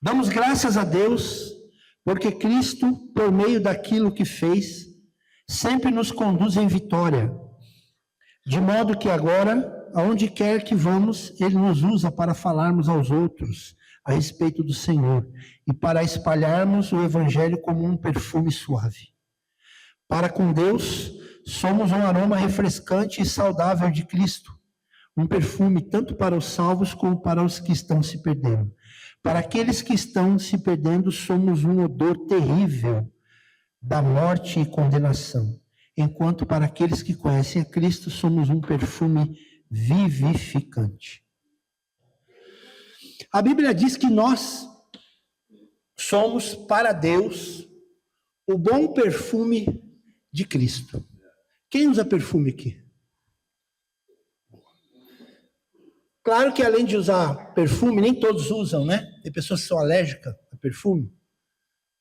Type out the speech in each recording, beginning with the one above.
Damos graças a Deus, porque Cristo, por meio daquilo que fez, sempre nos conduz em vitória, de modo que agora, aonde quer que vamos, Ele nos usa para falarmos aos outros a respeito do Senhor e para espalharmos o Evangelho como um perfume suave. Para com Deus, somos um aroma refrescante e saudável de Cristo, um perfume tanto para os salvos como para os que estão se perdendo. Para aqueles que estão se perdendo, somos um odor terrível da morte e condenação, enquanto para aqueles que conhecem a Cristo, somos um perfume vivificante. A Bíblia diz que nós somos para Deus o bom perfume de Cristo. Quem usa perfume aqui? Claro que além de usar perfume, nem todos usam, né? Tem pessoas que são alérgicas a perfume.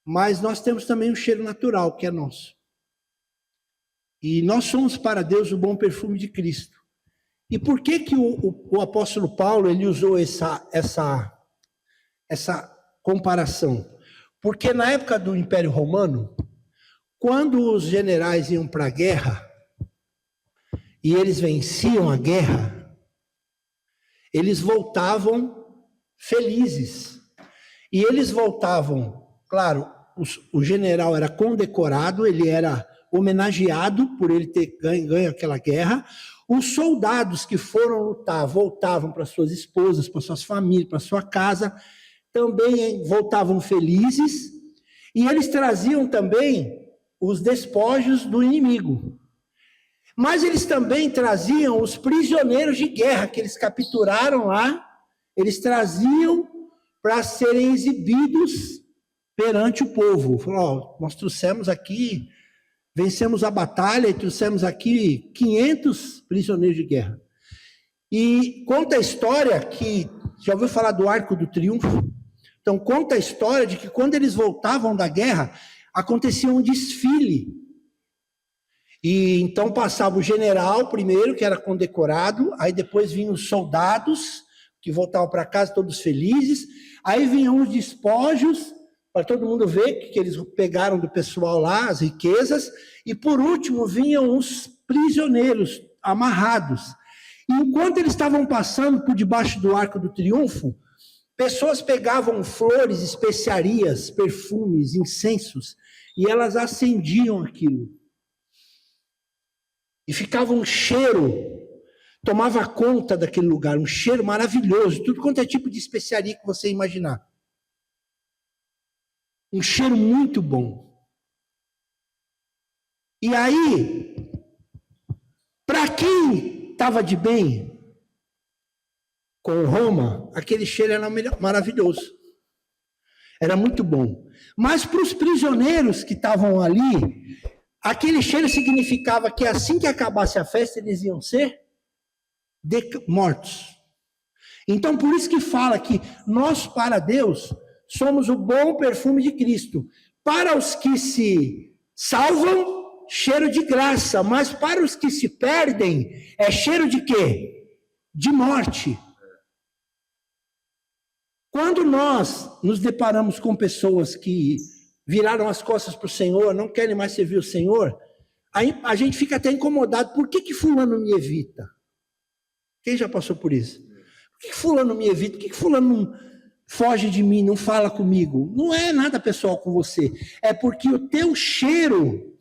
Mas nós temos também um cheiro natural, que é nosso. E nós somos para Deus o bom perfume de Cristo. E por que que o apóstolo Paulo ele usou essa comparação? Porque na época do Império Romano, quando os generais iam para a guerra, e eles venciam a guerra, eles voltavam felizes. E eles voltavam, claro, o general era condecorado, ele era homenageado por ele ter ganho aquela guerra. Os soldados que foram lutar voltavam para suas esposas, para suas famílias, para sua casa, também voltavam felizes. E eles traziam também os despojos do inimigo. Mas eles também traziam os prisioneiros de guerra que eles capturaram lá, eles traziam para serem exibidos perante o povo. Falou, nós trouxemos aqui, vencemos a batalha e trouxemos aqui 500 prisioneiros de guerra. E conta a história que, já ouviu falar do Arco do Triunfo? Então conta a história de que quando eles voltavam da guerra, acontecia um desfile. E então passava o general primeiro, que era condecorado, aí depois vinham os soldados, que voltavam para casa todos felizes, aí vinham os despojos, para todo mundo ver que eles pegaram do pessoal lá, as riquezas, e por último vinham os prisioneiros amarrados. E enquanto eles estavam passando por debaixo do Arco do Triunfo, pessoas pegavam flores, especiarias, perfumes, incensos, e elas acendiam aquilo. E ficava um cheiro, tomava conta daquele lugar, um cheiro maravilhoso, tudo quanto é tipo de especiaria que você imaginar. Um cheiro muito bom. E aí, para quem estava de bem com Roma, aquele cheiro era maravilhoso. Era muito bom. Mas para os prisioneiros que estavam ali, aquele cheiro significava que assim que acabasse a festa, eles iam ser mortos. Então, por isso que fala que nós, para Deus, somos o bom perfume de Cristo. Para os que se salvam, cheiro de graça. Mas para os que se perdem, é cheiro de quê? De morte. Quando nós nos deparamos com pessoas que viraram as costas para o Senhor, não querem mais servir o Senhor, aí a gente fica até incomodado. Por que fulano me evita? Quem já passou por isso? Por que fulano me evita? Por que fulano não foge de mim, não fala comigo? Não é nada pessoal com você. É porque o teu cheiro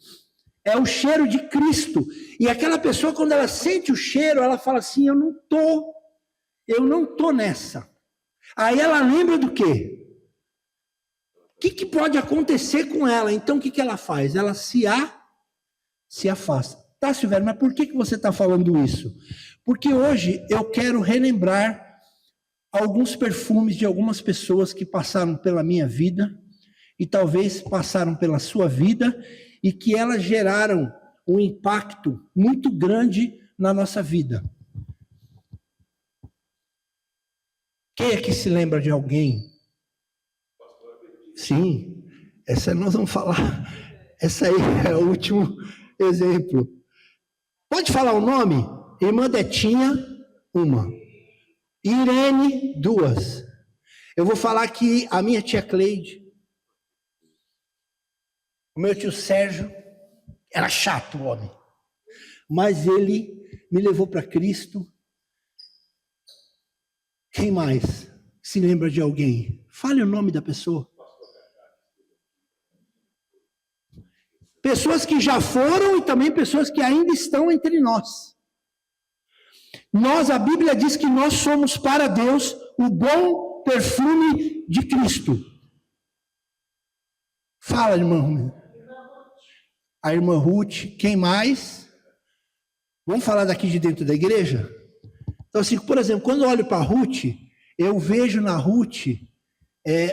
é o cheiro de Cristo. E aquela pessoa, quando ela sente o cheiro, ela fala assim, eu não tô nessa. Aí ela lembra do quê? O que pode acontecer com ela? Então, o que ela faz? Ela se afasta. Tá, Silvério, mas por que você está falando isso? Porque hoje eu quero relembrar alguns perfumes de algumas pessoas que passaram pela minha vida e talvez passaram pela sua vida e que elas geraram um impacto muito grande na nossa vida. Quem é que se lembra de alguém? Sim, essa nós vamos falar. Essa aí é o último exemplo. Pode falar o nome? Irmã Detinha, uma. Irene, duas. Eu vou falar que a minha tia Cleide, o meu tio Sérgio, era chato o homem, mas ele me levou para Cristo. Quem mais se lembra de alguém? Fale o nome da pessoa. Pessoas que já foram e também pessoas que ainda estão entre nós. A Bíblia diz que nós somos para Deus o bom perfume de Cristo. Fala, irmã. A irmã Ruth, quem mais? Vamos falar daqui de dentro da igreja? Então, assim, por exemplo, quando eu olho para a Ruth, eu vejo na Ruth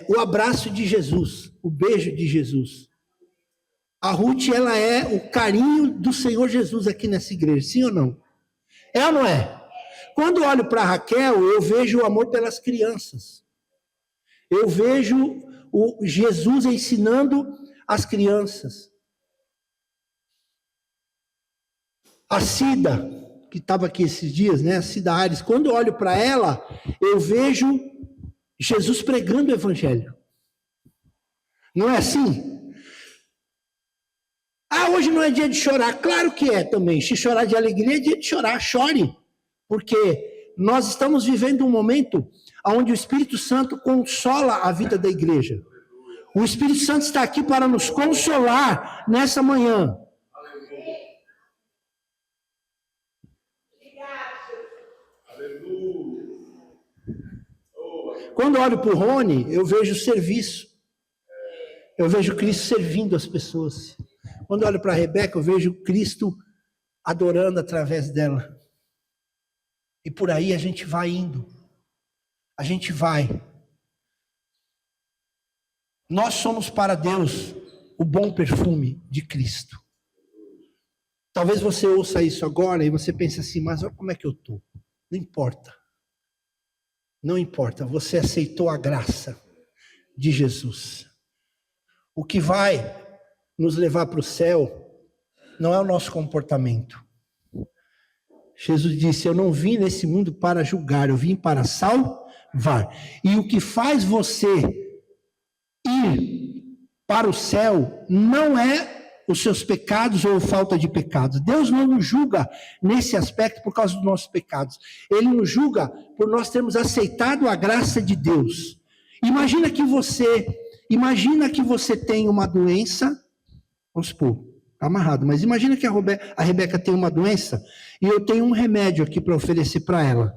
o abraço de Jesus, o beijo de Jesus. A Ruth, ela é o carinho do Senhor Jesus aqui nessa igreja, sim ou não? É ou não é? Quando eu olho para a Raquel, eu vejo o amor pelas crianças. Eu vejo o Jesus ensinando as crianças. A Cida, que estava aqui esses dias, né? A Cida Aires, quando eu olho para ela, eu vejo Jesus pregando o evangelho. Não é assim? Hoje não é dia de chorar. Claro que é também. Se chorar de alegria, é dia de chorar. Chore. Porque nós estamos vivendo um momento onde o Espírito Santo consola a vida da igreja. O Espírito Santo está aqui para nos consolar nessa manhã. Quando eu olho para o Rony, eu vejo serviço. Eu vejo Cristo servindo as pessoas. Quando eu olho para a Rebeca, eu vejo Cristo adorando através dela. E por aí a gente vai indo. A gente vai. Nós somos para Deus o bom perfume de Cristo. Talvez você ouça isso agora e você pense assim, mas olha como é que eu estou. Não importa. Não importa, você aceitou a graça de Jesus. O que vai nos levar para o céu não é o nosso comportamento. Jesus disse, eu não vim nesse mundo para julgar, eu vim para salvar. E o que faz você ir para o céu não é os seus pecados ou falta de pecados. Deus não nos julga nesse aspecto por causa dos nossos pecados. Ele nos julga por nós termos aceitado a graça de Deus. Imagina que você tem uma doença, vamos supor, está amarrado, mas imagina que a Rebeca tem uma doença e eu tenho um remédio aqui para oferecer para ela.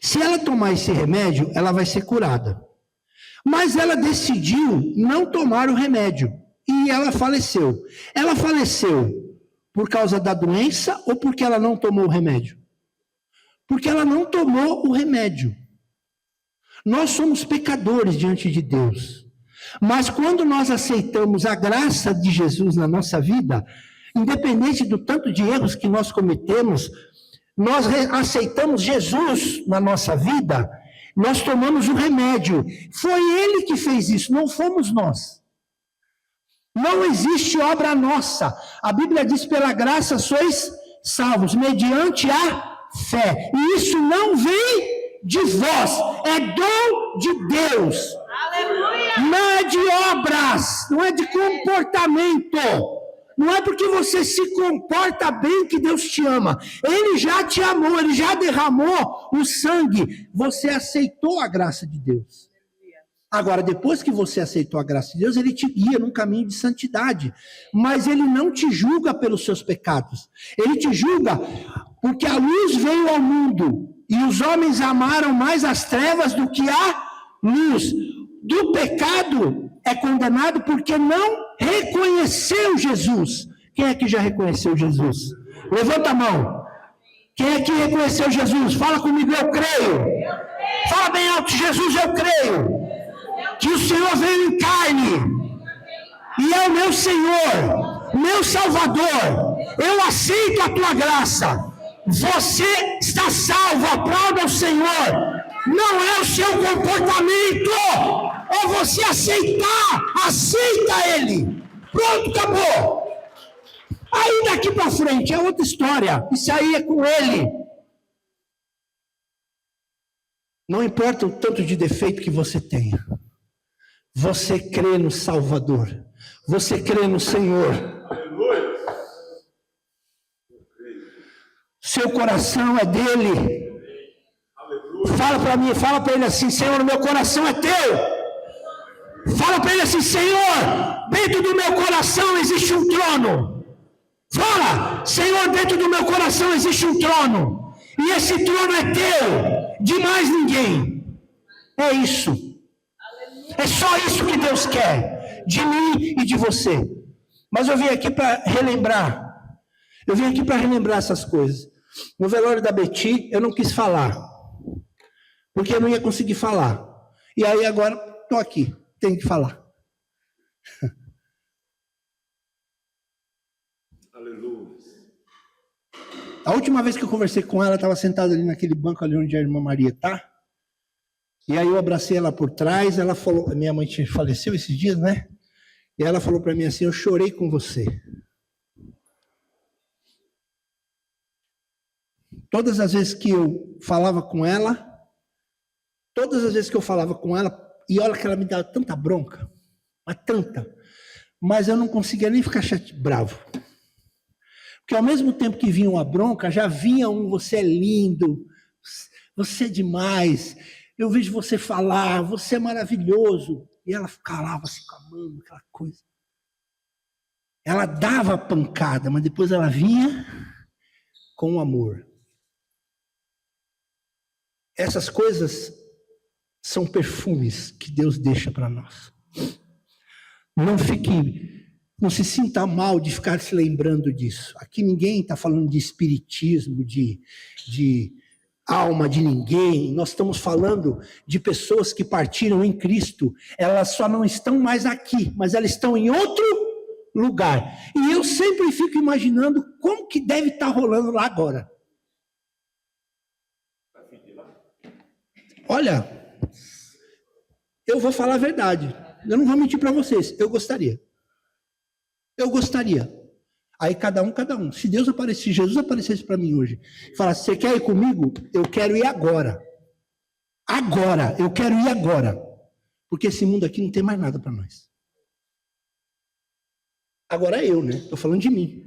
Se ela tomar esse remédio, ela vai ser curada. Mas ela decidiu não tomar o remédio. E ela faleceu. Ela faleceu por causa da doença ou porque ela não tomou o remédio? Porque ela não tomou o remédio. Nós somos pecadores diante de Deus. Mas quando nós aceitamos a graça de Jesus na nossa vida, independente do tanto de erros que nós cometemos, nós aceitamos Jesus na nossa vida, nós tomamos o remédio. Foi Ele que fez isso, não fomos nós. Não existe obra nossa. A Bíblia diz, pela graça sois salvos, mediante a fé. E isso não vem de vós, é dom de Deus. Aleluia! Não é de obras, não é de comportamento. Não é porque você se comporta bem que Deus te ama. Ele já te amou, Ele já derramou o sangue. Você aceitou a graça de Deus. Agora, depois que você aceitou a graça de Deus, Ele te guia num caminho de santidade. Mas Ele não te julga pelos seus pecados. Ele te julga porque a luz veio ao mundo e os homens amaram mais as trevas do que a luz. Do pecado é condenado porque não reconheceu Jesus. Quem é que já reconheceu Jesus? Levanta a mão. Quem é que reconheceu Jesus? Fala comigo, eu creio. Fala bem alto, Jesus, eu creio. Que o Senhor veio em carne, e é o meu Senhor, meu Salvador. Eu aceito a tua graça. Você está salvo, aplauda ao Senhor. Não é o seu comportamento, é você aceitar, aceita Ele. Pronto, acabou. Aí daqui para frente é outra história, isso aí é com Ele. Não importa o tanto de defeito que você tenha. Você crê no Salvador. Você crê no Senhor. Aleluia. Seu coração é dele. Aleluia. Fala para mim, fala para ele assim: Senhor, meu coração é teu. Fala para ele assim: Senhor, dentro do meu coração existe um trono. Fala: Senhor, dentro do meu coração existe um trono. E esse trono é teu, de mais ninguém. É isso. É só isso que Deus quer, de mim e de você. Mas eu vim aqui para relembrar. Eu vim aqui para relembrar essas coisas. No velório da Beti, eu não quis falar, porque eu não ia conseguir falar. E aí agora estou aqui, tenho que falar. Aleluia. A última vez que eu conversei com ela, estava sentada ali naquele banco ali onde a irmã Maria está. E aí eu abracei ela por trás, ela falou, minha mãe faleceu esses dias, né? E ela falou para mim assim: eu chorei com você. Todas as vezes que eu falava com ela, e olha que ela me dava tanta bronca, mas eu não conseguia nem ficar bravo. Porque ao mesmo tempo que vinha uma bronca, já vinha você é lindo, você é demais, eu vejo você falar, você é maravilhoso. E ela calava assim com a mão, aquela coisa. Ela dava pancada, mas depois ela vinha com amor. Essas coisas são perfumes que Deus deixa para nós. Não se sinta mal de ficar se lembrando disso. Aqui ninguém está falando de espiritismo, de alma de ninguém. Nós estamos falando de pessoas que partiram em Cristo. Elas só não estão mais aqui, mas elas estão em outro lugar. E eu sempre fico imaginando como que deve estar rolando lá agora. Olha, eu vou falar a verdade. Eu não vou mentir para vocês. Eu gostaria. Aí cada um. Se Deus aparecesse, se Jesus aparecesse para mim hoje, e falasse: você quer ir comigo? Eu quero ir agora. Eu quero ir agora. Porque esse mundo aqui não tem mais nada para nós. Agora eu, né? Estou falando de mim.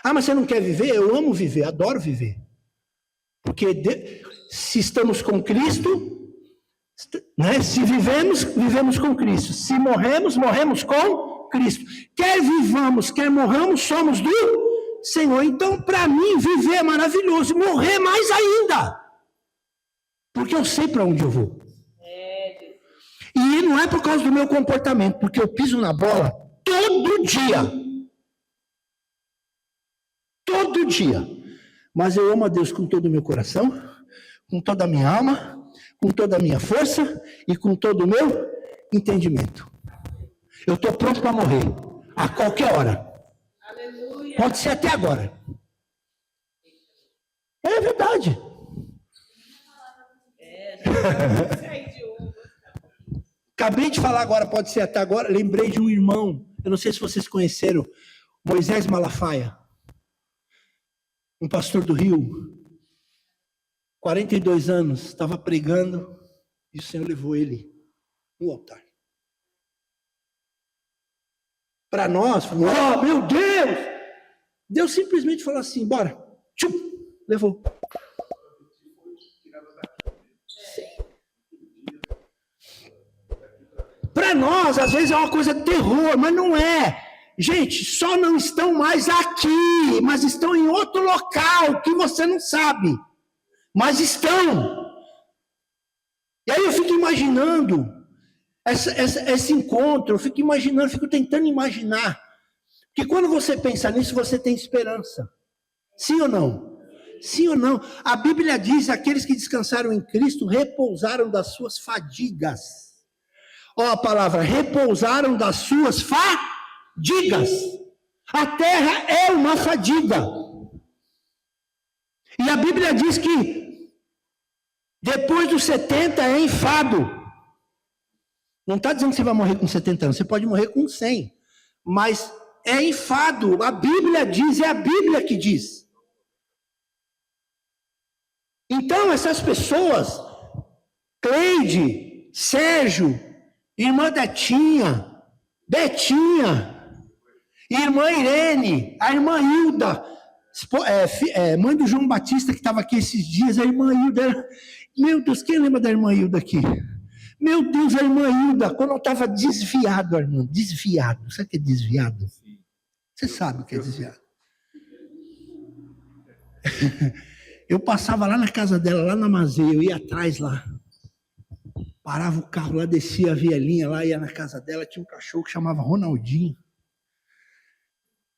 Ah, mas você não quer viver? Eu amo viver, adoro viver. Porque se estamos com Cristo, né? Se vivemos com Cristo. Se morremos com Cristo. Quer vivamos, quer morramos, somos do Senhor. Então, para mim, viver é maravilhoso. Morrer mais ainda. Porque eu sei para onde eu vou. E não é por causa do meu comportamento, porque eu piso na bola todo dia. Todo dia. Mas eu amo a Deus com todo o meu coração, com toda a minha alma, com toda a minha força e com todo o meu entendimento. Eu estou pronto para morrer, a qualquer hora. Aleluia. Pode ser até agora. É verdade. Acabei de falar agora, pode ser até agora. Lembrei de um irmão, eu não sei se vocês conheceram, Moisés Malafaia. Um pastor do Rio, 42 anos, estava pregando e o Senhor levou ele no altar. Para nós, falou: oh, meu Deus! Deus simplesmente falou assim: bora, tchum, levou. Para nós, às vezes é uma coisa de terror, mas não é. Gente, só não estão mais aqui, mas estão em outro local que você não sabe. Mas estão. E aí eu fico imaginando esse encontro, eu fico imaginando, fico tentando imaginar. Porque quando você pensa nisso, você tem esperança. Sim ou não? Sim ou não? A Bíblia diz: aqueles que descansaram em Cristo repousaram das suas fadigas. Ó, a palavra, repousaram das suas fadigas. A terra é uma fadiga. E a Bíblia diz que depois dos 70 é enfado. Não está dizendo que você vai morrer com 70 anos, você pode morrer com 100. Mas é enfado. A Bíblia diz, é a Bíblia que diz. Então essas pessoas Cleide, Sérgio, irmã Betinha, irmã Irene, a irmã Hilda, mãe do João Batista que estava aqui esses dias, a irmã Hilda. Meu Deus, quem lembra da irmã Hilda aqui? Meu Deus, a irmã Hilda, quando eu estava desviado, irmã, desviado. Sabe o que é desviado? Você sabe o que é desviado. Eu passava lá na casa dela, lá na Mazei, eu ia atrás lá. Parava o carro lá, descia a vielinha lá, ia na casa dela, tinha um cachorro que chamava Ronaldinho.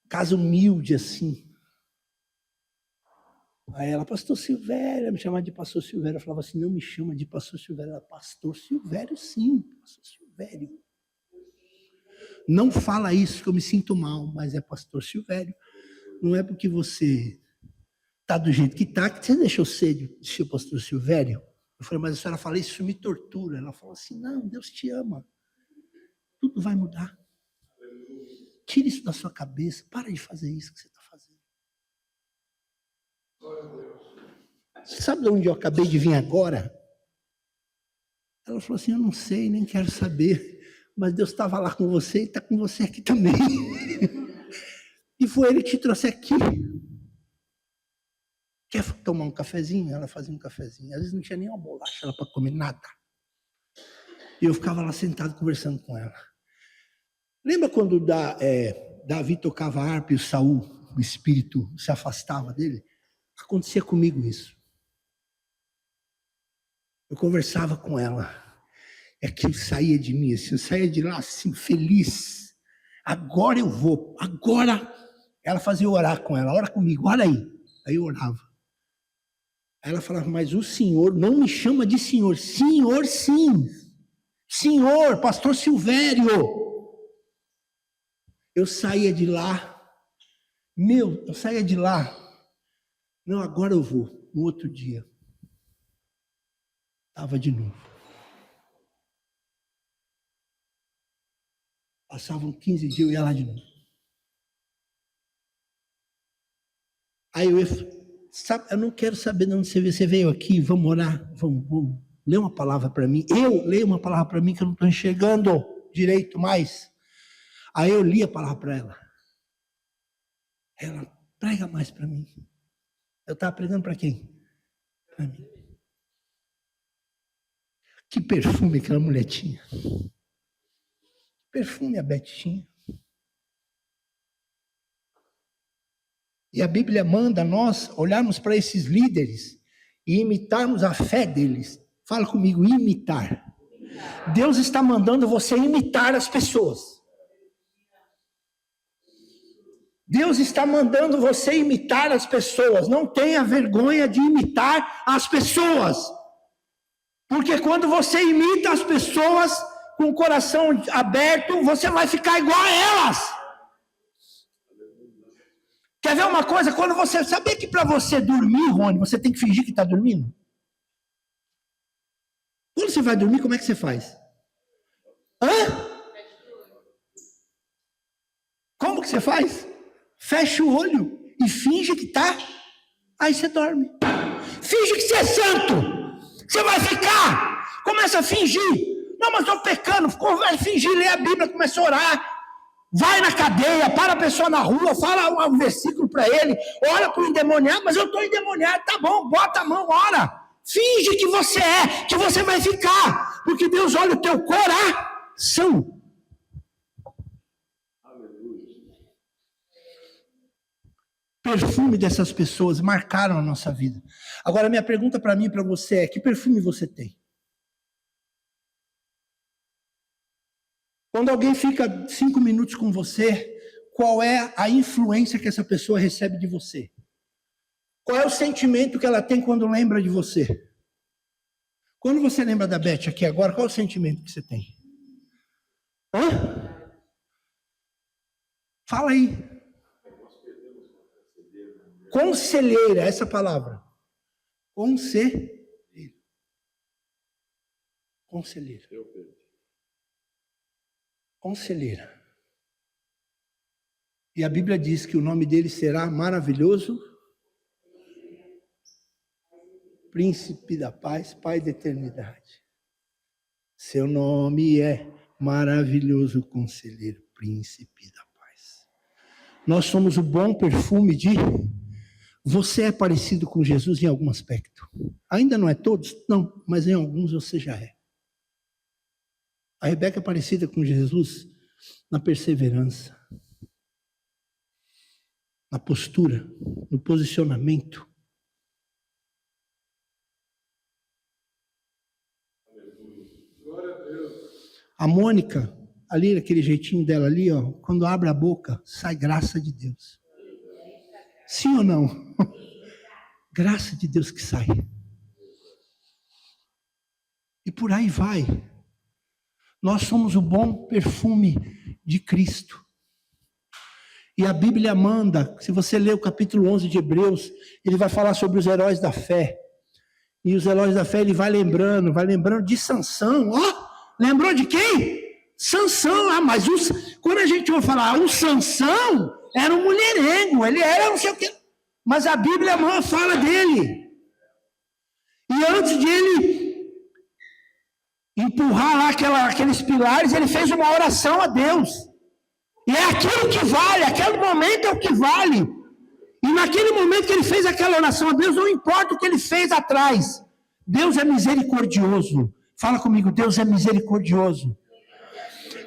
Casa humilde assim. Aí ela, pastor Silvério, me chamava de pastor Silvério. Eu falava assim, não me chama de pastor Silvério. Ela, pastor Silvério sim, pastor Silvério. Não fala isso que eu me sinto mal, mas é pastor Silvério. Não é porque você está do jeito que está, que você deixou ser de ser pastor Silvério. Eu falei, mas a senhora fala isso me tortura. Ela falou assim, não, Deus te ama. Tudo vai mudar. Tire isso da sua cabeça. Para de fazer isso que você está fazendo. Você sabe de onde eu acabei de vir agora? Ela falou assim, eu não sei, nem quero saber. Mas Deus estava lá com você e está com você aqui também. E foi Ele que te trouxe aqui. Quer tomar um cafezinho? Ela fazia um cafezinho. Às vezes não tinha nem uma bolacha para comer, nada. E eu ficava lá sentado conversando com ela. Lembra quando Davi tocava harpa e o Saul, o espírito se afastava dele? Acontecia comigo isso. Eu conversava com ela. É que eu saía de mim, assim, eu saía de lá assim, feliz. Agora eu vou, agora. Ela fazia eu orar com ela, ora comigo, ora aí. Aí eu orava. Aí ela falava, mas o senhor não me chama de senhor. Senhor, sim. Senhor, pastor Silvério. Eu saía de lá. Eu saía de lá. Não, agora eu vou. No outro dia. Estava de novo. Passavam 15 dias, eu ia lá de novo. Aí eu ia, sabe, eu não quero saber de onde você veio aqui, vamos orar, vamos ler uma palavra para mim. Eu leio uma palavra para mim que eu não estou enxergando direito mais. Aí eu li a palavra para ela. Ela, prega mais para mim. Eu estava pregando para quem? Para mim. Que perfume aquela mulher tinha. Que perfume a Beth tinha. E a Bíblia manda nós olharmos para esses líderes e imitarmos a fé deles. Fala comigo, imitar. Deus está mandando você imitar as pessoas. Deus está mandando você imitar as pessoas. Não tenha vergonha de imitar as pessoas. Porque quando você imita as pessoas com o coração aberto, você vai ficar igual a elas. Quer ver uma coisa? Quando você... Sabia que para você dormir, Rony, você tem que fingir que está dormindo? Quando você vai dormir, como é que você faz? Como que você faz? Fecha o olho e finge que está. Aí você dorme. Finge que você é santo. Você vai ficar. Começa a fingir. Não, mas estou pecando. Vai fingir, lê a Bíblia, começa a orar. Vai na cadeia, para a pessoa na rua, fala um versículo para ele, ora para o endemoniado, mas eu estou endemoniado, tá bom, bota a mão, ora. Finge que você que você vai ficar, porque Deus olha o teu coração. Perfume dessas pessoas marcaram a nossa vida. Agora, minha pergunta para mim e para você é, que perfume você tem? Quando alguém fica 5 minutos com você, qual é a influência que essa pessoa recebe de você? Qual é o sentimento que ela tem quando lembra de você? Quando você lembra da Beth aqui agora, qual é o sentimento que você tem? Fala aí. Conselheira, essa palavra. Conselheira. Conselheira. Conselheira. E a Bíblia diz que o nome dele será maravilhoso, Príncipe da paz, Pai da eternidade. Seu nome é maravilhoso conselheiro, príncipe da paz. Nós somos o bom perfume de... Você é parecido com Jesus em algum aspecto. Ainda não é todos? Não, mas em alguns você já é. A Rebeca é parecida com Jesus na perseverança, na postura, no posicionamento. A Mônica, ali, aquele jeitinho dela ali, ó, quando abre a boca, sai graça de Deus. Sim ou não? Graça de Deus que sai. E por aí vai. Nós somos o bom perfume de Cristo. E a Bíblia manda, se você ler o capítulo 11 de Hebreus, ele vai falar sobre os heróis da fé. E os heróis da fé, ele vai lembrando de Sansão. Ó, lembrou de quem? Sansão. Mas quando a gente vai falar, o Sansão era um mulherengo, ele era não sei o quê. Mas a Bíblia fala dele. E antes de ele empurrar lá aqueles pilares, ele fez uma oração a Deus. E é aquilo que vale, aquele momento é o que vale. E naquele momento que ele fez aquela oração a Deus, não importa o que ele fez atrás. Deus é misericordioso. Fala comigo, Deus é misericordioso.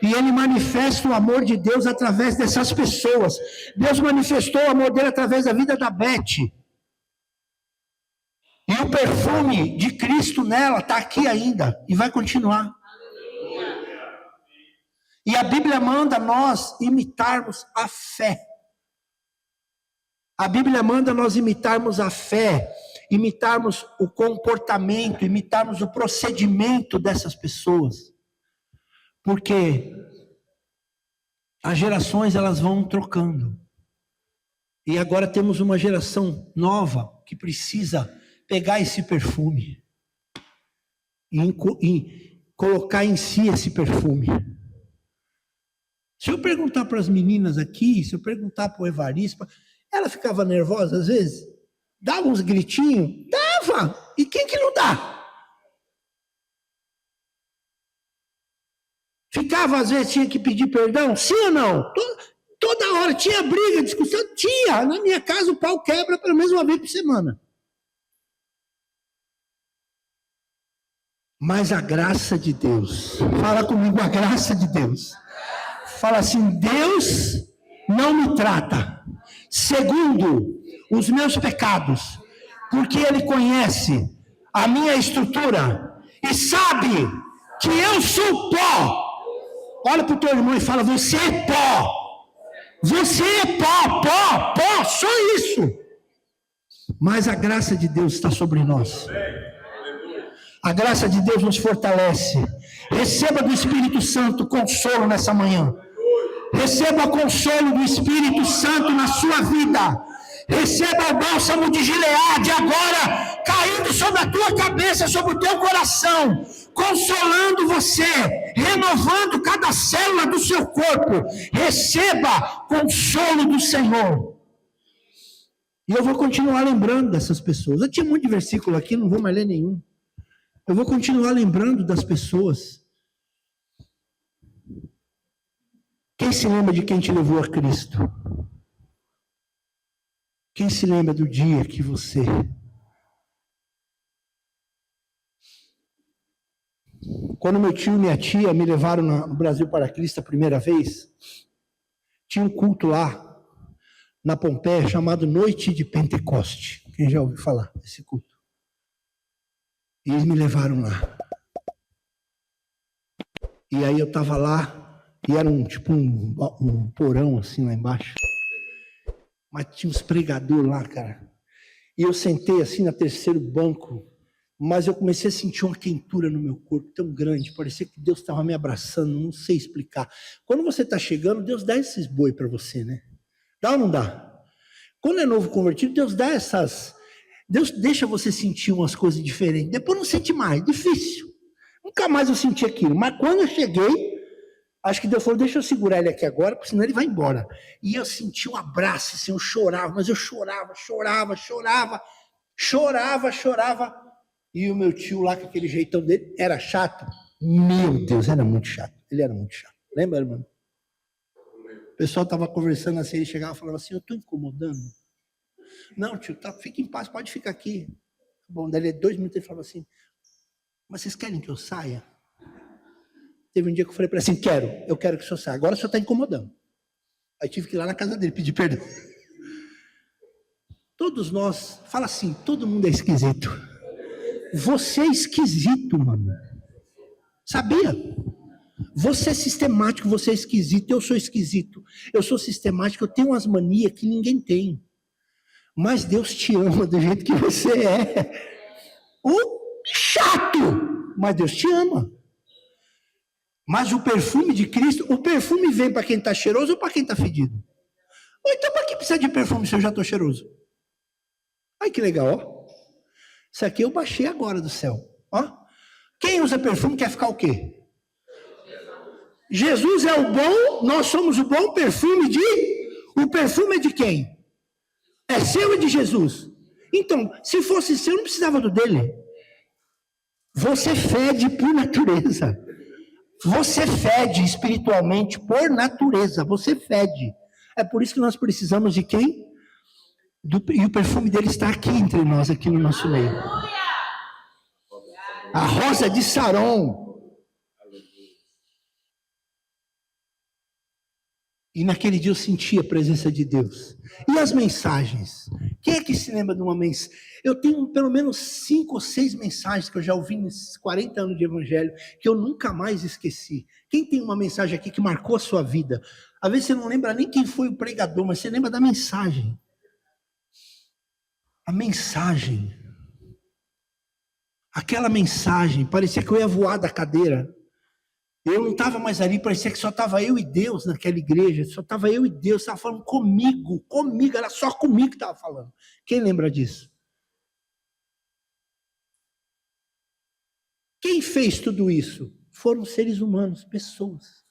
E ele manifesta o amor de Deus através dessas pessoas. Deus manifestou o amor dele através da vida da Beth. E o perfume de Cristo nela está aqui ainda. E vai continuar. E a Bíblia manda nós imitarmos a fé. A Bíblia manda nós imitarmos a fé, imitarmos o comportamento, imitarmos o procedimento dessas pessoas. Porque as gerações elas vão trocando. E agora temos uma geração nova que precisa pegar esse perfume e colocar em si esse perfume. Se eu perguntar para as meninas aqui, se eu perguntar para o Evaristo, ela ficava nervosa às vezes? Dava uns gritinhos? Dava! E quem que não dá? Ficava, às vezes, tinha que pedir perdão? Sim ou não? Toda hora tinha briga, discussão? Tinha. Na minha casa o pau quebra pelo menos uma vez por semana. Mas a graça de Deus, fala comigo, a graça de Deus. Fala assim, Deus não me trata segundo os meus pecados, porque Ele conhece a minha estrutura e sabe que eu sou pó. Olha para o teu irmão e fala, você é pó. Você é pó, só isso. Mas a graça de Deus está sobre nós. A graça de Deus nos fortalece. Receba do Espírito Santo consolo nessa manhã. Receba o consolo do Espírito Santo na sua vida. Receba o bálsamo de Gileade agora, caindo sobre a tua cabeça, sobre o teu coração, consolando você, renovando cada célula do seu corpo. Receba consolo do Senhor. E eu vou continuar lembrando dessas pessoas. Eu tinha um monte de versículo aqui, não vou mais ler nenhum. Eu vou continuar lembrando das pessoas. Quem se lembra de quem te levou a Cristo? Quem se lembra do dia que você... Quando meu tio e minha tia me levaram no Brasil para Cristo a primeira vez, tinha um culto lá, na Pompeia, chamado Noite de Pentecoste. Quem já ouviu falar desse culto? E eles me levaram lá. E aí eu estava lá, e era um porão assim lá embaixo. Mas tinha uns pregadores lá, cara. E eu sentei assim no terceiro banco, mas eu comecei a sentir uma quentura no meu corpo tão grande, parecia que Deus estava me abraçando, não sei explicar. Quando você está chegando, Deus dá esses boi para você, né? Dá ou não dá? Quando é novo convertido, Deus dá essas... Deus deixa você sentir umas coisas diferentes. Depois não sente mais, difícil. Nunca mais eu senti aquilo. Mas quando eu cheguei, acho que Deus falou, deixa eu segurar ele aqui agora, porque senão ele vai embora. E eu senti um abraço, assim, eu chorava, mas eu chorava. E o meu tio lá, com aquele jeitão dele, era chato. Meu Deus, era muito chato. Ele era muito chato. Lembra, irmão? O pessoal estava conversando assim, ele chegava e falava assim, eu estou incomodando. Não, tio, fica em paz, pode ficar aqui. Bom, daí 2 minutos ele falava assim, mas vocês querem que eu saia? Teve um dia que eu falei para ele assim, eu quero que o senhor saia. Agora o senhor está incomodando. Aí tive que ir lá na casa dele pedir perdão. Todos nós, fala assim, todo mundo é esquisito. Você é esquisito, mano. Sabia? Você é sistemático, você é esquisito, eu sou esquisito. Eu sou sistemático, eu tenho umas manias que ninguém tem. Mas Deus te ama do jeito que você é. Chato! Mas Deus te ama. Mas o perfume de Cristo, o perfume vem para quem está cheiroso ou para quem está fedido? Ou então para que precisa de perfume se eu já estou cheiroso? Ai, que legal, ó. Isso aqui eu baixei agora do céu. Ó. Quem usa perfume quer ficar o quê? Jesus é o bom, nós somos o bom perfume de... O perfume é de quem? É seu e de Jesus. Então, se fosse seu, não precisava do dele. Você fede por natureza. Você fede espiritualmente por natureza. Você fede. É por isso que nós precisamos de quem? E o perfume dele está aqui entre nós, aqui no nosso meio. A rosa de Saron. E naquele dia eu senti a presença de Deus. E as mensagens? Quem é que se lembra de uma mensagem? Eu tenho pelo menos 5 ou 6 mensagens que eu já ouvi nesses 40 anos de evangelho, que eu nunca mais esqueci. Quem tem uma mensagem aqui que marcou a sua vida? Às vezes você não lembra nem quem foi o pregador, mas você lembra da mensagem. A mensagem. Aquela mensagem, parecia que eu ia voar da cadeira. Eu não estava mais ali, parecia que só estava eu e Deus naquela igreja, só estava eu e Deus, estava falando comigo, era só comigo que estava falando. Quem lembra disso? Quem fez tudo isso? Foram seres humanos, pessoas.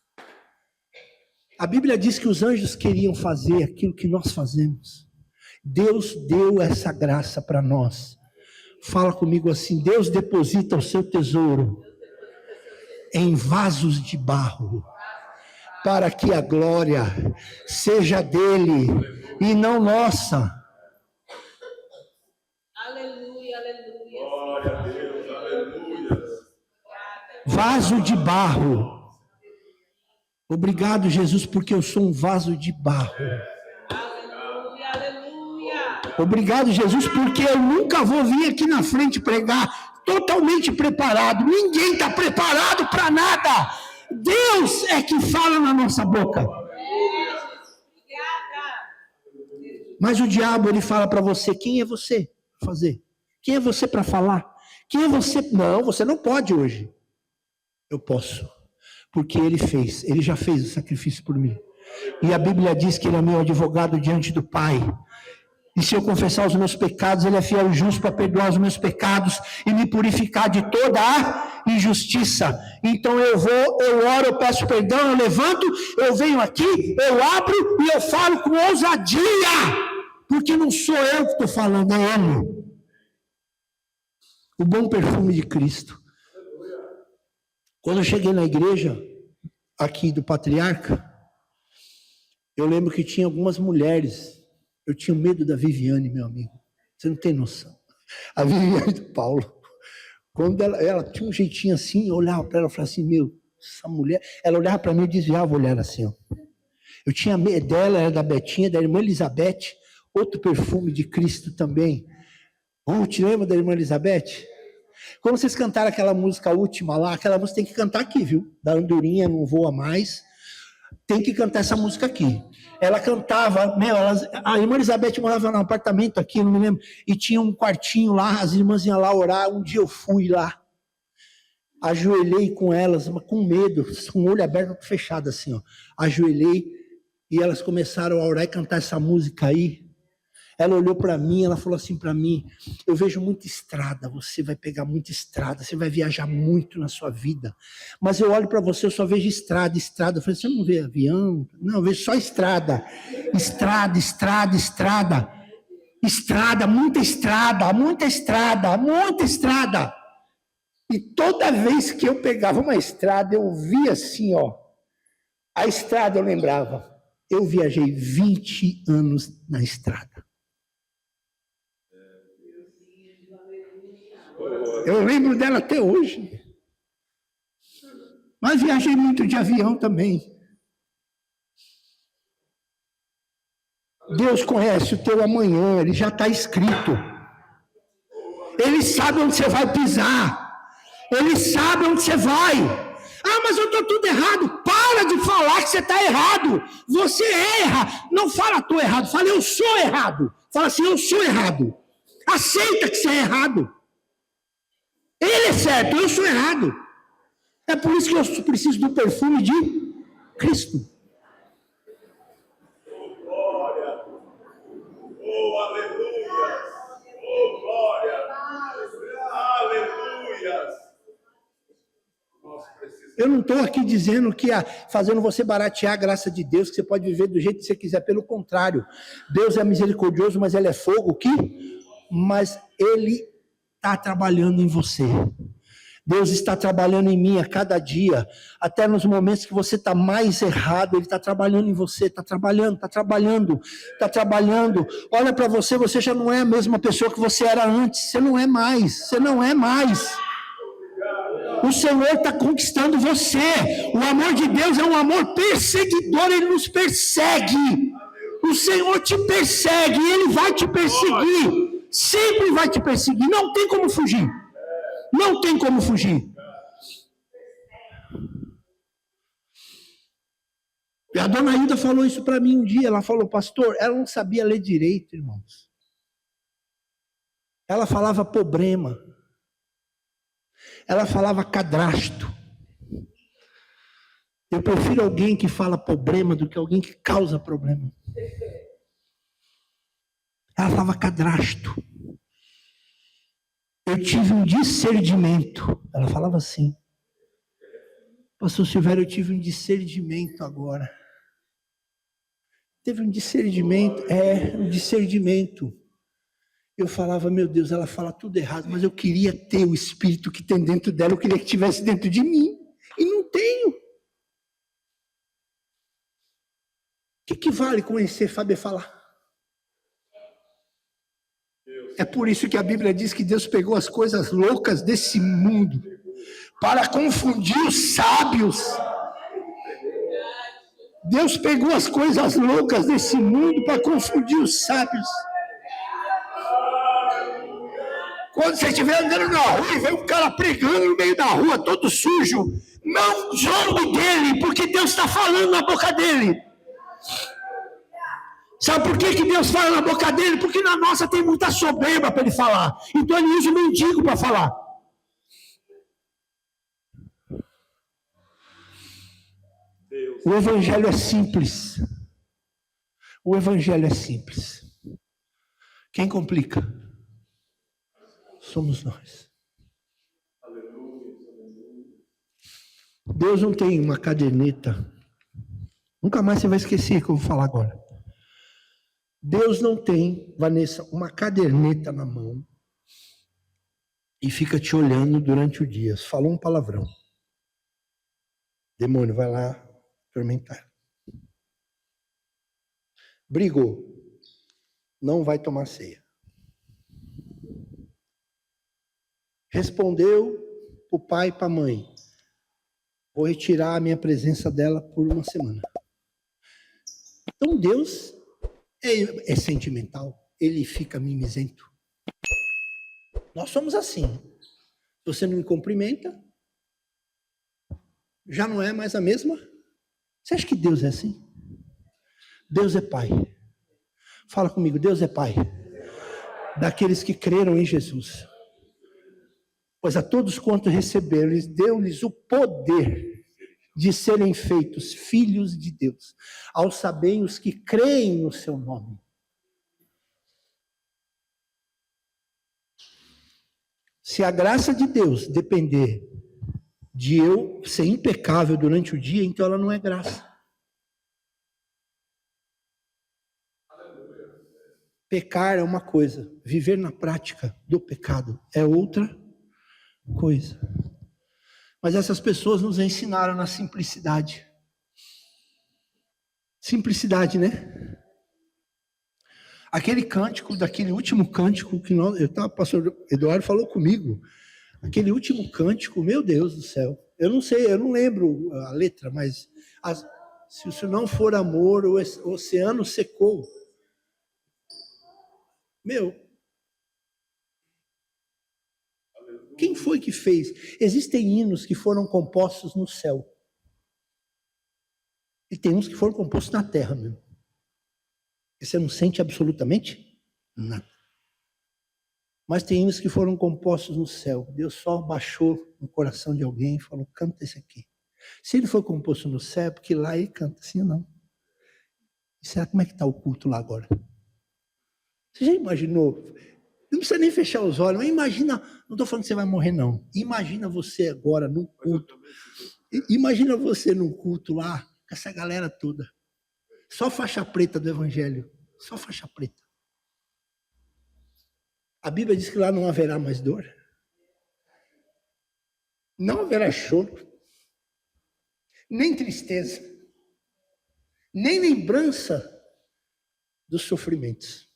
A Bíblia diz que os anjos queriam fazer aquilo que nós fazemos. Deus deu essa graça para nós. Fala comigo assim, Deus deposita o seu tesouro em vasos de barro, para que a glória seja dele e não nossa. Aleluia, aleluia. Glória a Deus, aleluia. Vaso de barro. Obrigado, Jesus, porque eu sou um vaso de barro. Aleluia, aleluia. Obrigado, Jesus, porque eu nunca vou vir aqui na frente pregar totalmente preparado. Ninguém está preparado para nada. Deus é que fala na nossa boca. Obrigada. Mas o diabo, ele fala para você, quem é você para fazer? Quem é você para falar? Quem é você? Não, você não pode hoje. Eu posso. Porque ele já fez o sacrifício por mim. E a Bíblia diz que ele é meu advogado diante do Pai. E se eu confessar os meus pecados, ele é fiel e justo para perdoar os meus pecados e me purificar de toda a injustiça. Então eu oro, eu peço perdão, eu levanto, eu venho aqui, eu abro e eu falo com ousadia. Porque não sou eu que estou falando, é ele. O bom perfume de Cristo. Quando eu cheguei na igreja, aqui do Patriarca, eu lembro que tinha algumas mulheres. Eu tinha medo da Viviane, meu amigo. Você não tem noção. A Viviane do Paulo. Quando ela tinha um jeitinho assim, eu olhava para ela e falava assim, meu, essa mulher... Ela olhava para mim e desviava o olhar assim, ó. Eu tinha medo dela, era da Betinha, da irmã Elizabeth, outro perfume de Cristo também. Te lembra da irmã Elizabeth? Quando vocês cantaram aquela música última lá, aquela música tem que cantar aqui, viu? Da andorinha não voa mais. Tem que cantar essa música aqui. Ela cantava, a irmã Elizabeth morava num apartamento aqui, não me lembro, e tinha um quartinho lá, as irmãs iam lá orar. Um dia eu fui lá, ajoelhei com elas, com medo, com o olho aberto, fechado assim, ó. Ajoelhei, e elas começaram a orar e cantar essa música aí. Ela olhou para mim, ela falou assim para mim, eu vejo muita estrada, você vai pegar muita estrada, você vai viajar muito na sua vida, mas eu olho para você, eu só vejo estrada. Eu falei, você não vê avião? Não, eu vejo só estrada, muita estrada. E toda vez que eu pegava uma estrada, eu via assim, ó. A estrada eu lembrava. Eu viajei 20 anos na estrada. Eu lembro dela até hoje. Mas viajei muito de avião também. Deus conhece o teu amanhã, ele já está escrito. Ele sabe onde você vai pisar. Ele sabe onde você vai. Ah, mas eu estou tudo errado. Para de falar que você está errado. Você erra. Não fala estou errado, fala eu sou errado. Fala assim, eu sou errado. Aceita que você é errado. Ele é certo, eu sou errado. É por isso que eu preciso do perfume de Cristo. Glória. Oh, aleluia. Oh, glória. Aleluia. Eu não estou aqui dizendo que fazendo você baratear a graça de Deus, que você pode viver do jeito que você quiser. Pelo contrário, Deus é misericordioso, mas Ele é fogo, mas Ele está trabalhando em você. Deus está trabalhando em mim a cada dia, até nos momentos que você está mais errado, Ele está trabalhando em você, está trabalhando. Olha para você, você já não é a mesma pessoa que você era antes, você não é mais. O Senhor está conquistando você. O amor de Deus é um amor perseguidor, Ele nos persegue. O Senhor te persegue, Ele vai te perseguir, sempre vai te perseguir, não tem como fugir. Não tem como fugir. E a dona Hilda falou isso para mim um dia. Ela falou, pastor, ela não sabia ler direito, irmãos. Ela falava problema. Ela falava cadastro. Eu prefiro alguém que fala problema do que alguém que causa problema. Ela falava cadastro. Eu tive um discernimento. Ela falava assim. Pastor Silvério, eu tive um discernimento agora. Teve um discernimento. Um discernimento. Eu falava, meu Deus, ela fala tudo errado, mas eu queria ter o espírito que tem dentro dela, eu queria que tivesse dentro de mim. E não tenho. O que vale conhecer, saber falar? É por isso que a Bíblia diz que Deus pegou as coisas loucas desse mundo para confundir os sábios. Deus pegou as coisas loucas desse mundo para confundir os sábios. Quando você estiver andando na rua e vê um cara pregando no meio da rua, todo sujo, não zombe dele, porque Deus está falando na boca dele. Sabe por que Deus fala na boca dele? Porque na nossa tem muita soberba para ele falar. Então ele usa o mendigo para falar. O evangelho é simples. O evangelho é simples. Quem complica? Somos nós. Deus não tem uma caderneta. Nunca mais você vai esquecer o que eu vou falar agora. Deus não tem, Vanessa, uma caderneta na mão e fica te olhando durante o dia. Falou um palavrão. Demônio, vai lá atormentar. Brigou. Não vai tomar ceia. Respondeu para o pai e para a mãe. Vou retirar a minha presença dela por uma semana. Então Deus é sentimental. Ele fica mimizento. Nós somos assim. Se você não me cumprimenta, já não é mais a mesma. Você acha que Deus é assim? Deus é Pai. Fala comigo, Deus é Pai. Daqueles que creram em Jesus. Pois a todos quanto receberam, deu-lhes o poder de serem feitos filhos de Deus, aos saberem os que creem no seu nome. Se a graça de Deus depender de eu ser impecável durante o dia, então ela não é graça. Pecar é uma coisa, viver na prática do pecado é outra coisa. Mas essas pessoas nos ensinaram na simplicidade. Simplicidade, né? Aquele cântico, daquele último cântico que o pastor Eduardo falou comigo. Aquele último cântico, meu Deus do céu. Eu não sei, eu não lembro a letra, mas se isso não for amor, o oceano secou. Meu, quem foi que fez? Existem hinos que foram compostos no céu. E tem uns que foram compostos na terra mesmo. E você não sente absolutamente nada. Mas tem hinos que foram compostos no céu. Deus só baixou no coração de alguém e falou, canta esse aqui. Se ele for composto no céu, é porque lá ele canta, assim ou não? E será como é que está o culto lá agora? Você já imaginou? Não precisa nem fechar os olhos, mas imagina, não estou falando que você vai morrer não. Imagina você agora num culto. Imagina você num culto lá, com essa galera toda. Só faixa preta do evangelho. Só faixa preta. A Bíblia diz que lá não haverá mais dor. Não haverá choro. Nem tristeza. Nem lembrança dos sofrimentos.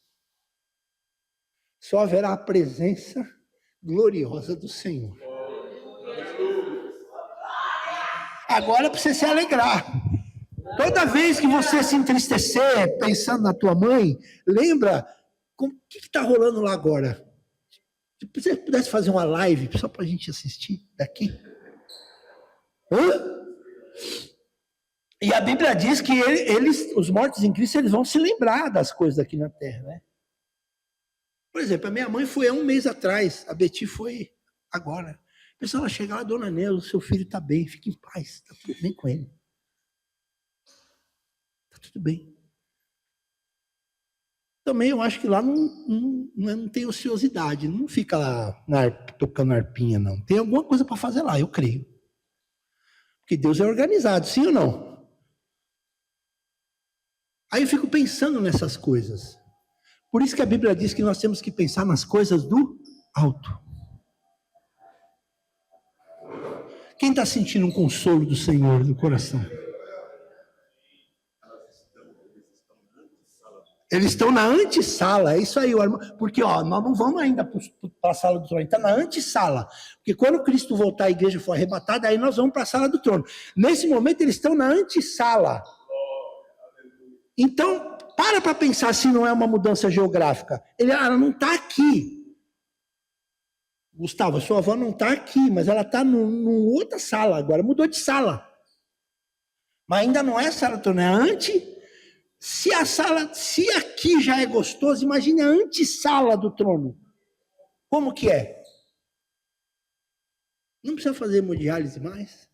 Só haverá a presença gloriosa do Senhor. Agora é para você se alegrar. Toda vez que você se entristecer pensando na tua mãe, lembra o que está rolando lá agora. Se você pudesse fazer uma live só para a gente assistir daqui. Hã? E a Bíblia diz que os mortos em Cristo, eles vão se lembrar das coisas aqui na terra, né? Por exemplo, a minha mãe foi há um mês atrás, a Beti foi agora. A pessoa ela chega lá, dona Neuza, seu filho está bem, fique em paz, está tudo bem com ele. Está tudo bem. Também eu acho que lá não tem ociosidade, não fica lá tocando arpinha, não. Tem alguma coisa para fazer lá, eu creio. Porque Deus é organizado, sim ou não? Aí eu fico pensando nessas coisas. Por isso que a Bíblia diz que nós temos que pensar nas coisas do alto. Quem está sentindo um consolo do Senhor no coração? Eles estão na antessala, é isso aí, porque nós não vamos ainda para a sala do trono, está na antessala. Porque quando Cristo voltar, a igreja for arrebatada, aí nós vamos para a sala do trono. Nesse momento, eles estão na antessala. Então, para pensar se não é uma mudança geográfica. Ela não está aqui. Gustavo, a sua avó não está aqui, mas ela está numa outra sala agora, mudou de sala. Mas ainda não é sala do trono, é Se aqui já é gostoso, imagine a antessala do trono. Como que é? Não precisa fazer hemodiálise mais.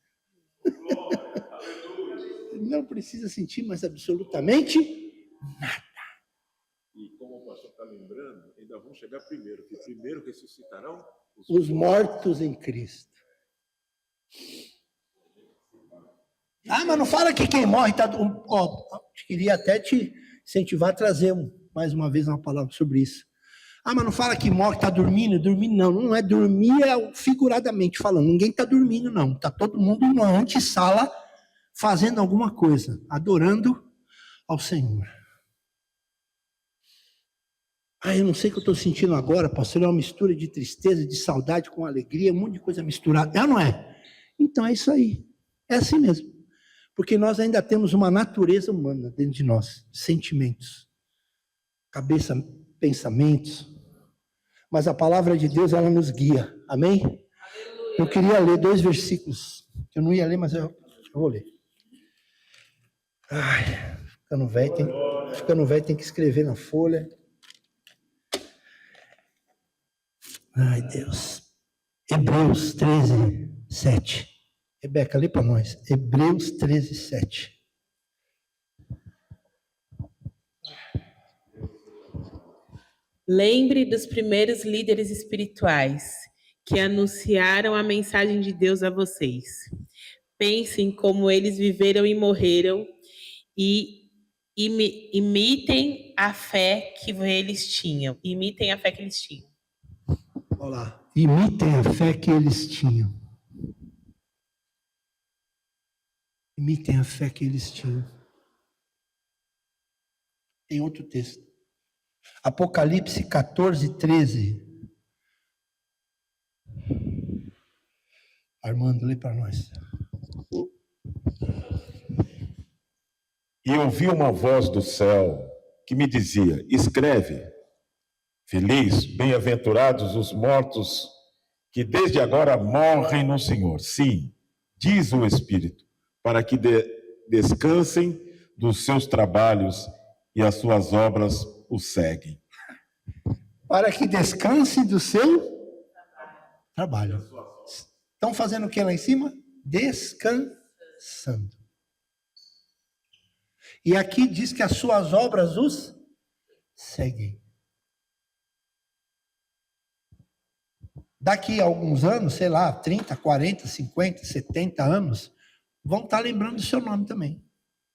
Não precisa sentir mais absolutamente nada. E como o pastor está lembrando, ainda vão chegar primeiro, que primeiro ressuscitarão os mortos em Cristo. Mas não fala que quem morre está... queria até te incentivar a trazer mais uma vez uma palavra sobre isso. Mas não fala que morre, está dormindo? Dormindo não é dormir, é figuradamente falando. Ninguém está dormindo não, está todo mundo numa antessala fazendo alguma coisa, adorando ao Senhor. Eu não sei o que eu estou sentindo agora, pastor, é uma mistura de tristeza, de saudade com alegria, um monte de coisa misturada. Não é? Então é isso aí, é assim mesmo. Porque nós ainda temos uma natureza humana dentro de nós, sentimentos, cabeça, pensamentos. Mas a palavra de Deus, ela nos guia. Amém? Aleluia. Eu queria ler 2 versículos. Eu não ia ler, mas eu vou ler. Ficando velho, tem que escrever na folha. Ai, Deus. Hebreus 13, 7. Rebeca, lê para nós. Hebreus 13, 7. Lembre dos primeiros líderes espirituais que anunciaram a mensagem de Deus a vocês. Pensem como eles viveram e morreram e imitem a fé que eles tinham. Imitem a fé que eles tinham. Olha lá. Imitem a fé que eles tinham. Imitem a fé que eles tinham. Tem outro texto. Apocalipse 14, 13. Armando, lê para nós. E ouvi uma voz do céu que me dizia: escreve, feliz, bem-aventurados os mortos que desde agora morrem no Senhor. Sim, diz o Espírito, para que descansem dos seus trabalhos e as suas obras os seguem. Para que descanse do seu trabalho. Estão fazendo o que lá em cima? Descansando. E aqui diz que as suas obras os seguem. Daqui a alguns anos, sei lá, 30, 40, 50, 70 anos, vão estar lembrando do seu nome também.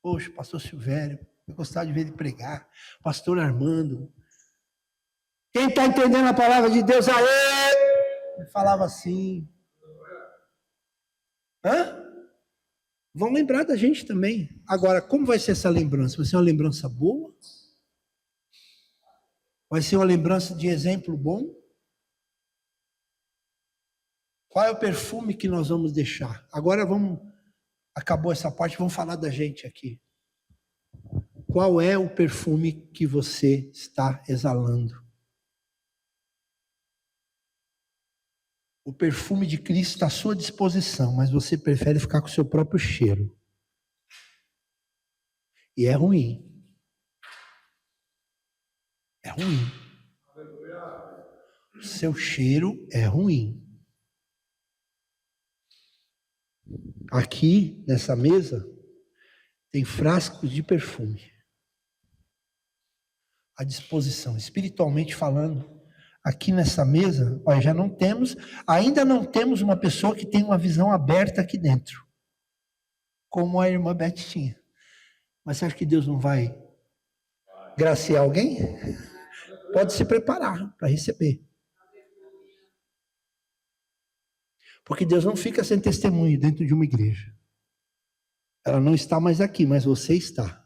Poxa, pastor Silvério, eu gostava de ver ele pregar. Pastor Armando. Quem está entendendo a palavra de Deus, aê! Ele falava assim. Hã? Vão lembrar da gente também. Agora, como vai ser essa lembrança? Vai ser uma lembrança boa? Vai ser uma lembrança de exemplo bom? Qual é o perfume que nós vamos deixar? Agora acabou essa parte, vamos falar da gente aqui. Qual é o perfume que você está exalando? O perfume de Cristo está à sua disposição, mas você prefere ficar com o seu próprio cheiro. E é ruim. É ruim. O seu cheiro é ruim. Aqui, nessa mesa, tem frascos de perfume. À disposição, espiritualmente falando. Aqui nessa mesa, olha, ainda não temos uma pessoa que tem uma visão aberta aqui dentro, como a irmã Beth tinha. Mas você acha que Deus não vai graciar alguém? Pode se preparar para receber. Porque Deus não fica sem testemunho dentro de uma igreja. Ela não está mais aqui, mas você está.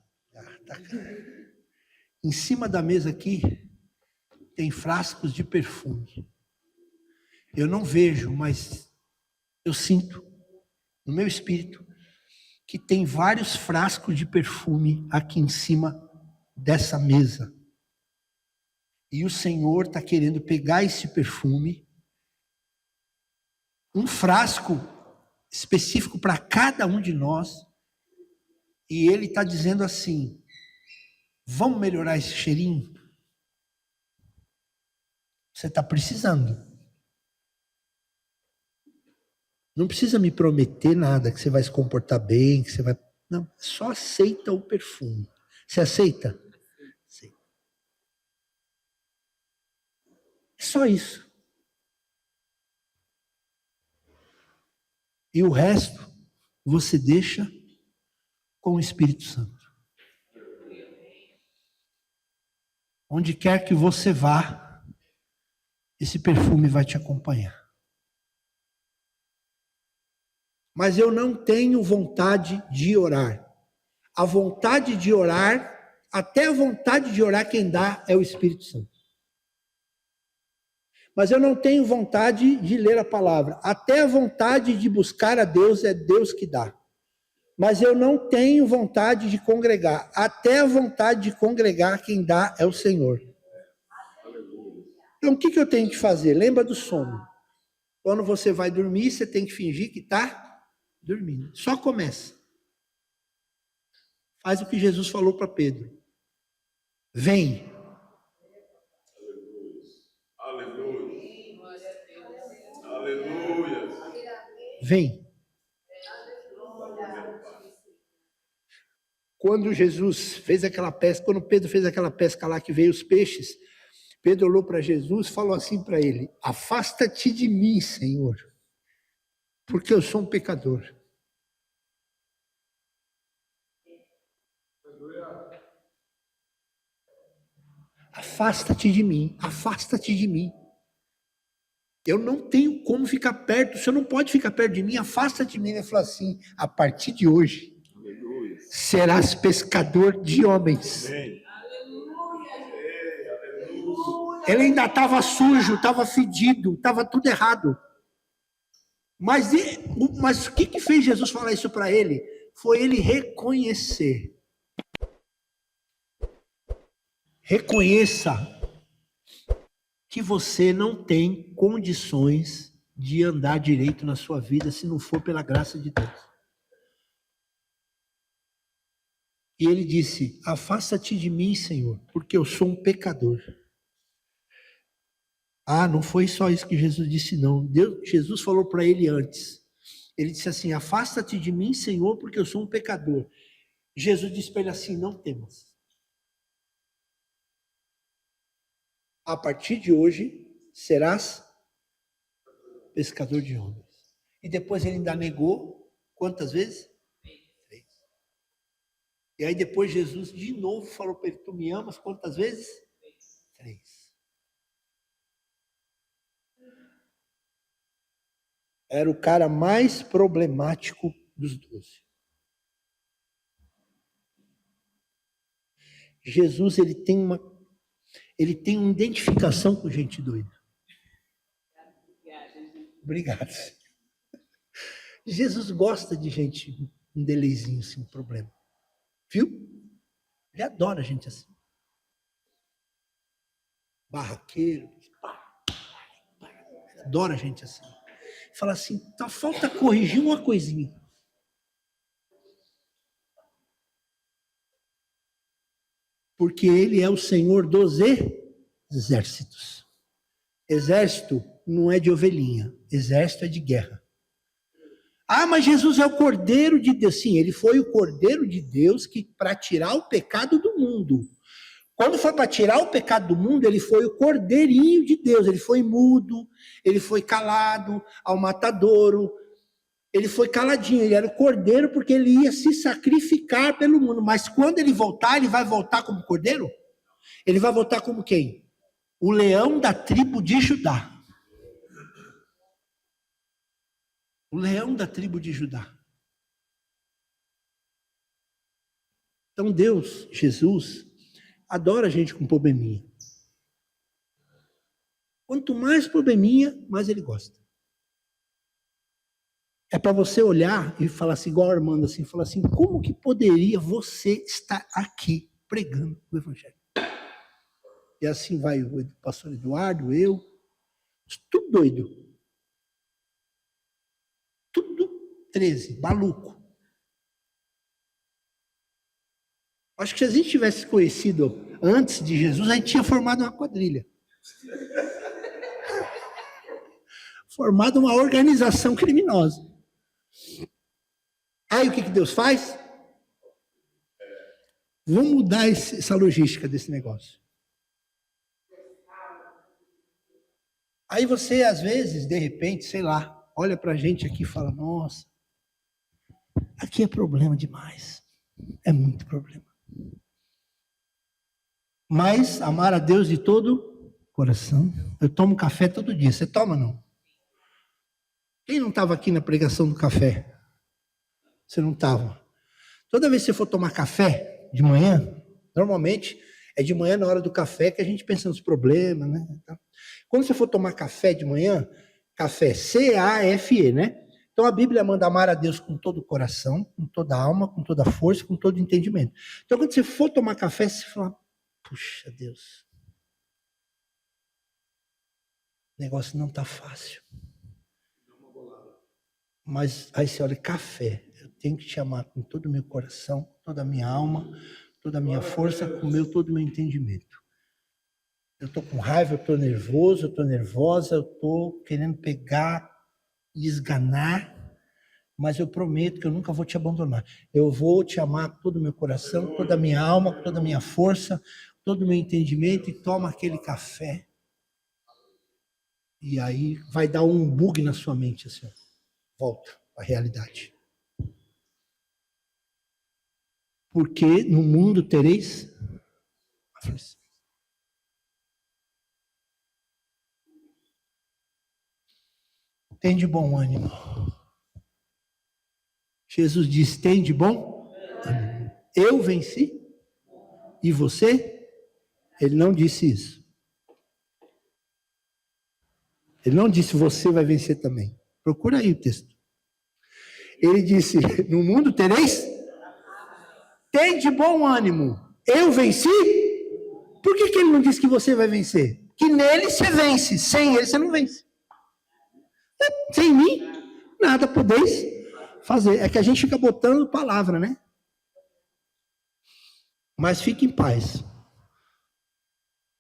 Em cima da mesa aqui, tem frascos de perfume. Eu não vejo, mas eu sinto no meu espírito que tem vários frascos de perfume aqui em cima dessa mesa. E o Senhor está querendo pegar esse perfume, um frasco específico para cada um de nós, e Ele está dizendo assim: vamos melhorar esse cheirinho? Você está precisando. Não precisa me prometer nada, que você vai se comportar bem, que você vai... Não, só aceita o perfume. Você aceita? Sim. É só isso. E o resto, você deixa com o Espírito Santo. Onde quer que você vá, esse perfume vai te acompanhar. Mas eu não tenho vontade de orar. A vontade de orar, até a vontade de orar quem dá é o Espírito Santo. Mas eu não tenho vontade de ler a palavra. Até a vontade de buscar a Deus é Deus que dá. Mas eu não tenho vontade de congregar. Até a vontade de congregar quem dá é o Senhor. Então, o que eu tenho que fazer? Lembra do sono. Quando você vai dormir, você tem que fingir que está dormindo. Só começa. Faz o que Jesus falou para Pedro. Vem. Aleluia. Aleluia. Vem. Quando Jesus fez aquela pesca, quando Pedro fez aquela pesca lá que veio os peixes, Pedro olhou para Jesus e falou assim para ele: afasta-te de mim, Senhor, porque eu sou um pecador. Afasta-te de mim, afasta-te de mim. Eu não tenho como ficar perto, o Senhor não pode ficar perto de mim, afasta-te de mim. Ele falou assim: a partir de hoje, serás pescador de homens. Ele ainda estava sujo, estava fedido, estava tudo errado. Mas o que fez Jesus falar isso para ele? Foi ele reconhecer. Reconheça que você não tem condições de andar direito na sua vida se não for pela graça de Deus. E ele disse: afasta-te de mim, Senhor, porque eu sou um pecador. Ah, não foi só isso que Jesus disse, não. Jesus falou para ele antes. Ele disse assim: afasta-te de mim, Senhor, porque eu sou um pecador. Jesus disse para ele assim: não temas. A partir de hoje, serás pescador de homens. E depois ele ainda negou, quantas vezes? 3. E aí depois Jesus de novo falou para ele: tu me amas quantas vezes? 3. Era o cara mais problemático dos 12. Jesus, ele tem uma identificação com gente doida. Obrigado. Jesus gosta de gente, um deleizinho assim, um problema. Viu? Ele adora gente assim. Barraqueiro. Ele adora gente assim. Fala assim, tá, falta corrigir uma coisinha. Porque ele é o Senhor dos exércitos. Exército não é de ovelhinha, exército é de guerra. Ah, mas Jesus é o Cordeiro de Deus. Sim, ele foi o Cordeiro de Deus que para tirar o pecado do mundo. Quando foi para tirar o pecado do mundo, ele foi o Cordeirinho de Deus. Ele foi mudo, ele foi calado ao matadouro. Ele foi caladinho, ele era o Cordeiro porque ele ia se sacrificar pelo mundo. Mas quando ele voltar, ele vai voltar como Cordeiro? Ele vai voltar como quem? O leão da tribo de Judá. O leão da tribo de Judá. Então Deus, Jesus, adora a gente com probleminha. Quanto mais probleminha, mais ele gosta. É para você olhar e falar assim, igual a Armando, assim, falar assim, como que poderia você estar aqui pregando o Evangelho? E assim vai o pastor Eduardo, eu, tudo doido. Tudo 13, maluco. Acho que se a gente tivesse conhecido antes de Jesus, a gente tinha formado uma quadrilha. Formado uma organização criminosa. Aí o que Deus faz? Vamos mudar essa logística desse negócio. Aí você, às vezes, de repente, sei lá, olha pra gente aqui e fala, nossa, aqui é problema demais. É muito problema. Mas amar a Deus de todo coração. Eu tomo café todo dia. Você toma, não? Quem não estava aqui na pregação do café? Você não estava. Toda vez que você for tomar café de manhã, normalmente é de manhã na hora do café que a gente pensa nos problemas, né? Quando você for tomar café de manhã, café C-A-F-E, né? Então a Bíblia manda amar a Deus com todo o coração, com toda a alma, com toda a força, com todo o entendimento. Então quando você for tomar café, você fala, puxa Deus, o negócio não está fácil. Mas aí você olha, café, eu tenho que te amar com todo o meu coração, toda a minha alma, toda a minha força, com todo o meu entendimento. Eu estou com raiva, eu estou nervoso, eu estou nervosa, eu estou querendo pegar e esganar, mas eu prometo que eu nunca vou te abandonar. Eu vou te amar com todo o meu coração, toda a minha alma, com toda a minha força, todo o meu entendimento, e toma aquele café. E aí vai dar um bug na sua mente, assim, volta à realidade. Porque no mundo tereis aflição. Tem de bom ânimo. Jesus diz, tem de bom ânimo. eu venci e você? Ele não disse isso. Ele não disse você vai vencer também. Procura aí o texto. Ele disse, no mundo tereis? Tem de bom ânimo. Eu venci? Por que ele não disse que você vai vencer? Que nele você vence. Sem ele você não vence. Sem mim, nada podeis fazer. É que a gente fica botando palavra, né? Mas fique em paz.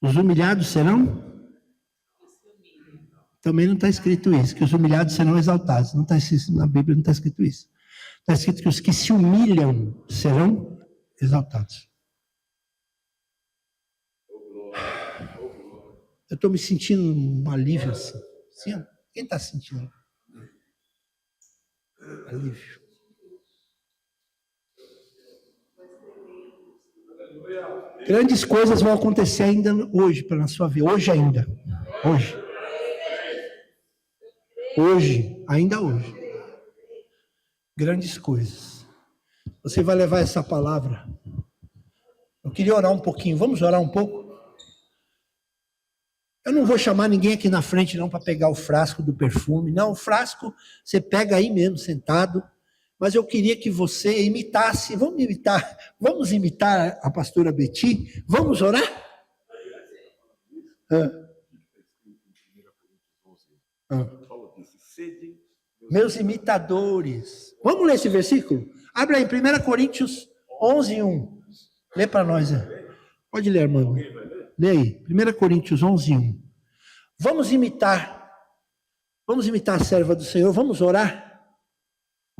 Os humilhados serão? Também não está escrito isso, que os humilhados serão exaltados. Não está escrito na Bíblia, não está escrito isso. Está escrito que os que se humilham serão exaltados. Eu estou me sentindo um alívio assim. Assim, ó. Quem está sentindo? Alívio. Grandes coisas vão acontecer ainda hoje, na sua vida. Hoje ainda. Hoje, ainda hoje. Grandes coisas. Você vai levar essa palavra. Eu queria orar um pouquinho. Vamos orar um pouco? Eu não vou chamar ninguém aqui na frente não para pegar o frasco do perfume. Não, o frasco você pega aí mesmo, sentado. Mas eu queria que você imitasse. Vamos imitar a pastora Betty? Vamos orar? Meus imitadores. Vamos ler esse versículo? Abre aí, 1 Coríntios 11:1. Lê para nós. Pode ler, irmão. Lê aí, 1 Coríntios 11:1. Vamos imitar a serva do Senhor, vamos orar,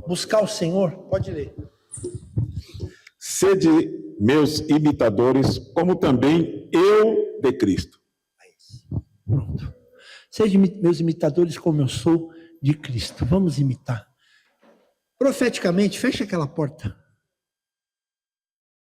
buscar o Senhor. Pode ler. Sede meus imitadores, como também eu de Cristo. Pronto. Sede meus imitadores, como eu sou de Cristo. Vamos imitar. Profeticamente, fecha aquela porta.